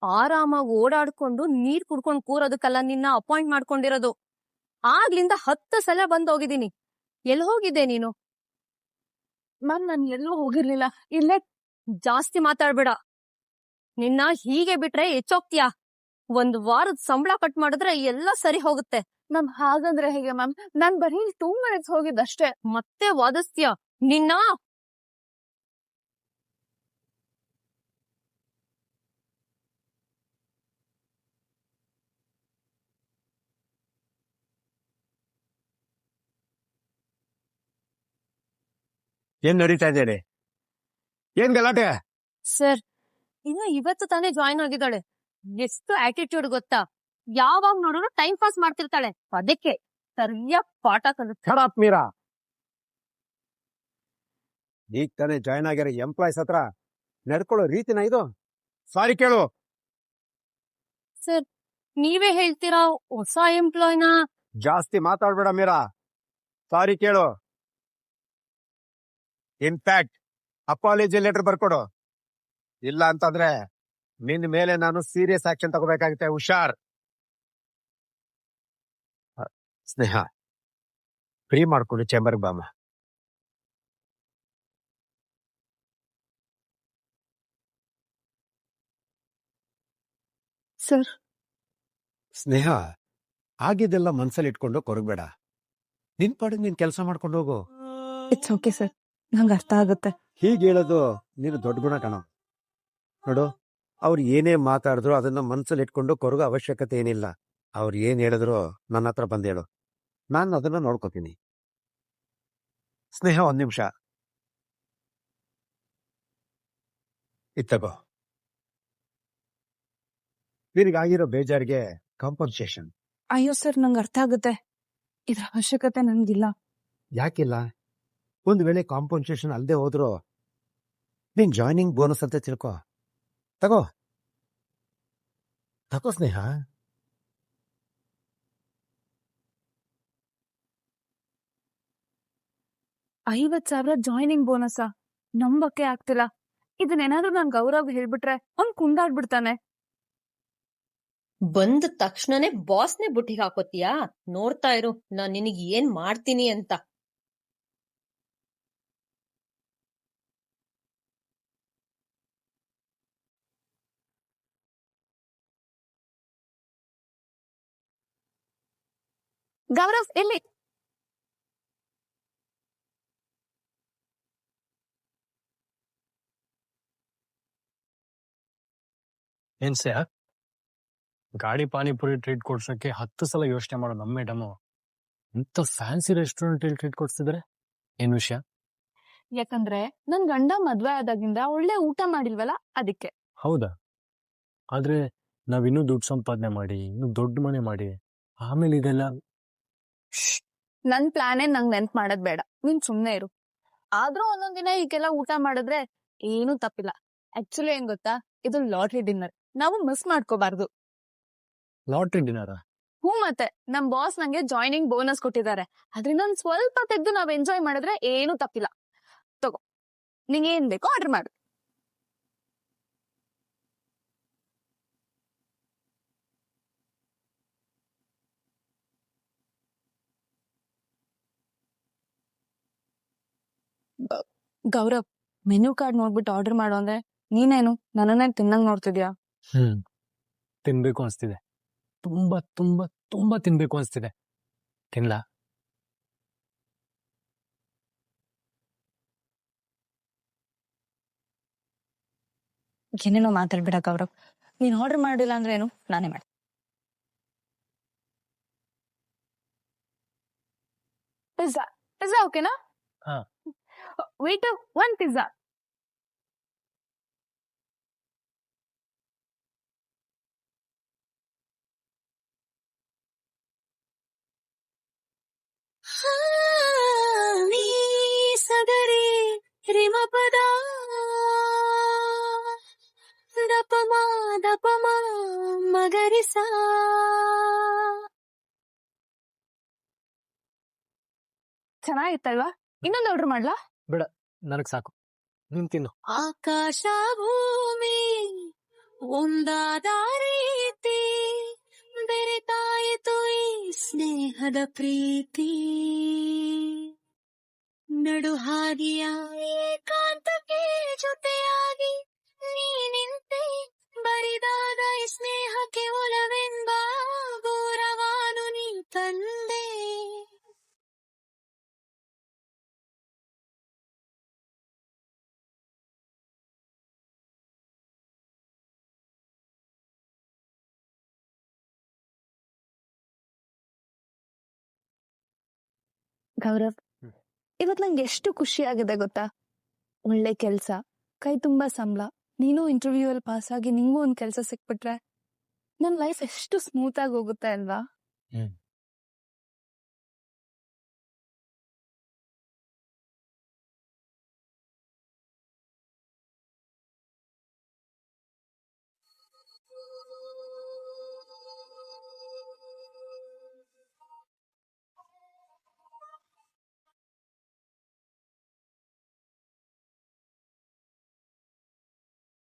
ಆರಾಮಾಗಿ ಓಡಾಡ್ಕೊಂಡು ನೀರ್ ಕುಡ್ಕೊಂಡ್ ಕೂರೋದಕ್ಕಲ್ಲ ನಿನ್ನ ಅಪಾಯಿಂಟ್ ಮಾಡ್ಕೊಂಡಿರೋದು. ಆಗ್ಲಿಂದ 10 ಸಲ ಬಂದೋಗಿದ್ದೀನಿ. ಎಲ್ಲಿ ಹೋಗಿದ್ದೆ ನೀನು? ಮ್ಯಾಮ್ ನಾನು ಎಲ್ಲೂ ಹೋಗಿರ್ಲಿಲ್ಲ, ಇಲ್ಲೇ. ಜಾಸ್ತಿ ಮಾತಾಡ್ಬೇಡ. ನಿನ್ನ ಹೀಗೆ ಬಿಟ್ರೆ ಹೆಚ್ಚೋಗ್ತೀಯಾ. 1 ವಾರದ ಸಂಬಳ ಕಟ್ ಮಾಡಿದ್ರೆ ಎಲ್ಲ ಸರಿ ಹೋಗುತ್ತೆ. ಮ್ಯಾಮ್ ಹಾಗಂದ್ರೆ ಹೇಗೆ ಮ್ಯಾಮ್? ನಾನ್ ಬರೀ 2 minutes ಹೋಗಿದ್ದಷ್ಟೇ. ಮತ್ತೆ ವಾದಿಸ್ತೀಯ ನಿನ್ನ? ಏನ್ ನಡೀತಾ ಇದ್ದೇನೆ? ಏನ್ ಗಲಾಟೆ? ಸರ್, ಇನ್ನು ಇವತ್ತು ತಾನೇ ಜಾಯಿನ್ ಆಗಿದ್ದಾಳೆ. ಎಷ್ಟು ಆಟಿಟ್ಯೂಡ್ ಗೊತ್ತಾ? ಯಾವಾಗ ನೋಡಿದ್ರು ಟೈಮ್ ಪಾಸ್ ಮಾಡ್ತಿರ್ತಾಳೆ. ಅದಕ್ಕೆ ಸರಿಯಾಗಿ ಪಾಠ ಕಲಿಸ್ತಾಳೆ. ಶಟ್ ಮೀರಾ. ಈಗ ತಾನೇ ಜಾಯ್ನ್ ಆಗಿರೋ ಎಂಪ್ಲಾಯ್ಸ್ ಹತ್ರ ನಡ್ಕೊಳ್ಳೋ ರೀತಿನ ಇದು? ಸಾರಿ ಕೇಳು. ಸರ್, ನೀವೇ ಹೇಳ್ತೀರಾ ಹೊಸ ಎಂಪ್ಲಾಯ್ನ? ಜಾಸ್ತಿ ಮಾತಾಡ್ಬೇಡ ಮೀರಾ. ಸಾರಿ ಕೇಳು. ಇನ್ಫ್ಯಾಕ್ಟ್ ಅಪಾಲಜಿ ಲೆಟರ್ ಬರ್ಕೊಡು. ಇಲ್ಲ ಅಂತಂದ್ರೆ ನಿನ್ ಮೇಲೆ ನಾನು ಸೀರಿಯಸ್ ಆಕ್ಷನ್ ತಗೋಬೇಕಾಗುತ್ತೆ. ಹುಷಾರ್. ಸ್ನೇಹ, ಫ್ರೀ ಮಾಡ್ಕೊಂಡು ಚೇಂಬರ್ಗೆ ಬಾಮ. ಸರ್, ಸ್ನೇಹ, ಆಗಿದ್ದೆಲ್ಲ ಮನ್ಸಲ್ಲಿ ಇಟ್ಕೊಂಡು ಕೊರಗಬೇಡ. ನಿನ್ ಪಾಡಿಗೆ ನೀನ್ ಕೆಲಸ ಮಾಡ್ಕೊಂಡು ಹೋಗು. ಇಟ್ಸ್ ಓಕೆ ಸರ್, ನಂಗೆ ಅರ್ಥ ಆಗುತ್ತೆ. ಹೀಗೆ ಹೇಳೋದು ನೀನು ದೊಡ್ಡ ಗುಣ ಕಣ. ನೋಡು, ಅವ್ರು ಏನೇ ಮಾತಾಡಿದ್ರು ಅದನ್ನ ಮನ್ಸಲ್ಲಿ ಇಟ್ಕೊಂಡು ಕೊರಗೋ ಅವಶ್ಯಕತೆ ಏನಿಲ್ಲ. ಅವ್ರು ಏನ್ ಹೇಳಿದ್ರು ನನ್ನ ಹತ್ರ ಬಂದ್ ಹೇಳು, ನಾನು ಅದನ್ನ ನೋಡ್ಕೋತೀನಿ. ಸ್ನೇಹ, 1 ನಿಮಿಷ ಇತ್ತಗೋ. ನಿನಗಾಗಿರೋ ಬೇಜಾರಿಗೆ ಕಾಂಪನ್ಸೇಷನ್. ಅಯ್ಯೋ ಸರ್, ನಂಗೆ ಅರ್ಥ ಆಗುತ್ತೆ. ಇದ್ರ ಅವಶ್ಯಕತೆ ನನ್ಗಿಲ್ಲ. ಯಾಕಿಲ್ಲ? ಒಂದ್ ವೇಳೆ ಕಾಂಪನ್ಸೇಷನ್ ಅಲ್ಲದೆ ಹೋದ್ರು ನೀನ್ ಜಾಯ್ನಿಂಗ್ ಬೋನಸ್ ಅಂತ ತಿಳ್ಕೊ. ತಗೋ ತಗೋ ಸ್ನೇಹ. $50,000 ಜಾಯ್ನಿಂಗ್ ಬೋನಸ್ ನಂಬಕ್ಕೆ ಆಗ್ತಿಲ್ಲ. ಇದನ್ನೇನಾದ್ರೂ ನಾನ್ ಗೌರವ್ ಹೇಳ್ಬಿಟ್ರೆ ಅವ್ನ್ ಕುಂದಾಡ್ಬಿಡ್ತಾನೆ. ಬಂದ ತಕ್ಷಣನೇ ಬಾಸ್ನೇ ಬುಟ್ಟಿಗೆ ಹಾಕೋತೀಯಾ? ನೋಡ್ತಾ ಇರು ನಾನ್ ನಿನಗ್ ಏನ್ ಮಾಡ್ತೀನಿ ಅಂತ. ಗೌರವ್ ಎಲ್ಲಿ? ಏನ್ ಸ್ನೇಹ, ಗಾಡಿ ಪಾನಿಪುರಿ ಟ್ರೀಟ್ ಕೊಡ್ಸಕ್ಕೆ 10 ಸಲ ಯೋಚನೆ ಮಾಡೋ ನಮ್ಮ ಮೇಡಮ್ ಇಂಥ ಫ್ಯಾನ್ಸಿ ರೆಸ್ಟೋರೆಂಟ್ ಟ್ರೀಟ್ ಕೊಡ್ಸಿದ್ರೆ ಏನ್ ವಿಷಯ? ಯಾಕಂದ್ರೆ ನನ್ ಗಂಡ ಮದ್ವೆ ಆದಾಗಿಂದ ಒಳ್ಳೆ ಊಟ ಮಾಡಿಲ್ವಲ್ಲ, ಅದಕ್ಕೆ. ಹೌದಾ? ಆದ್ರೆ ನಾವಿನ್ನೂ ದುಡ್ಡು ಸಂಪಾದನೆ ಮಾಡಿ, ಇನ್ನೂ ದೊಡ್ಡ ಮನೆ ಮಾಡಿ, ಆಮೇಲೆ ಇದೆಲ್ಲ. ನನ್ ಪ್ಲಾನೇ ನಂಗ್ ನೆನ್ಪ್ ಮಾಡೋದ್ ಬೇಡ, ನೀನ್ ಸುಮ್ನೆ ಇರು. ಆದ್ರೂ ಒಂದೊಂದಿನ ಈಗೆಲ್ಲ ಊಟ ಮಾಡಿದ್ರೆ ಏನೂ ತಪ್ಪಿಲ್ಲ. ಆಕ್ಚುಲಿ ಏನ್ ಗೊತ್ತಾ, ಇದು ಲಾಟ್ರಿ ಡಿನ್ನರ್, ನಾವು ಮಿಸ್ ಮಾಡ್ಕೋಬಾರ್ದು. ಲಾಟ್ರಿ ಡಿನ್ನರ? ಮತ್ತೆ ನಮ್ ಬಾಸ್ ನಂಗೆ ಜಾಯ್ನಿಂಗ್ ಬೋನಸ್ ಕೊಟ್ಟಿದ್ದಾರೆ. ಅದ್ರಿಂದ ಒಂದ್ ಸ್ವಲ್ಪ ತೆಗ್ದು ನಾವ್ ಎಂಜಾಯ್ ಮಾಡಿದ್ರೆ ಏನೂ ತಪ್ಪಿಲ್ಲ. ತಗೋ, ನಿಂಗೆ ಏನ್ ಬೇಕೋ ಆರ್ಡರ್ ಮಾಡು. ಗೌರವ್, ಮೆನು ಕಾರ್ಡ್ ನೋಡ್ಬಿಟ್ಟು ಆರ್ಡರ್ ಮಾಡು ಅಂದ್ರೆ ನೀನೇನು ನನ್ನನ್ನೇ ತಿನ್ನಂಗ್ ನೋಡ್ತಿದ್ಯಾ? ತಿನ್ಬೇಕು ಅನ್ಸ್ತಿದೆ. ತುಂಬಾ ತುಂಬಾ ತುಂಬಾ ತಿನ್ಬೇಕು ಅನ್ಸ್ತಿದೆ. ತಿನ್ಲಾ? ಏನೇನೋ ಮಾತಾಡ್ಬಿಡ ಗೌರವ್. ನೀನ್ ಆರ್ಡರ್ ಮಾಡಿಲ್ಲ ಅಂದ್ರೆ ಏನು, ನಾನೇ ಮಾಡಿ. ಪಿಜ್ಜಾ ಪಿಜ್ಜಾ ಓಕೆನಾ? ಹಾ. Wait, 1 pizza. ಸದರಿ ರಿಮಪದ ದಪಮ ದಪಮ ಮಗರಿಸ. ಚೆನ್ನಾಗಿತ್ತಲ್ವಾ? ಇನ್ನೊಂದು ಆರ್ಡರ್ ಮಾಡ್ಲಾ? ಬೇಡ, ನನಗ್ ಸಾಕು, ನೀನ್ ತಿನ್ನು. ಆಕಾಶ ಭೂಮಿ ಒಂದಾದ ರೀತಿ ಬೆರೆತಾಯಿತು ಈ ಸ್ನೇಹದ ಪ್ರೀತಿ ನಡು ಹಾದಿಯ ಏಕಾಂತಕ್ಕೆ ಜೊತೆಯಾಗಿ ನೀ ನಿಂತೆ ಬರಿದಾದ ಈ ಸ್ನೇಹಕ್ಕೆ ಒಲವೆಂಬ ಗೌರವಾನು ನೀ ತಂದೆ ಗೌರವ್, ಇವತ್ ನಂಗೆ ಎಷ್ಟು ಖುಷಿ ಆಗಿದೆ ಗೊತ್ತಾ? ಒಳ್ಳೆ ಕೆಲ್ಸ, ಕೈ ತುಂಬಾ ಸಂಬಳ, ನೀನು ಇಂಟರ್ವ್ಯೂ ಅಲ್ಲಿ ಪಾಸ್ ಆಗಿ ನಿಂಗೂ ಒಂದ್ ಕೆಲ್ಸ ಸಿಕ್ಬಿಟ್ರೆ ನನ್ ಲೈಫ್ ಎಷ್ಟು ಸ್ಮೂತ್ ಆಗಿ ಹೋಗುತ್ತೆ ಅಲ್ವಾ? ಹ್ಮ್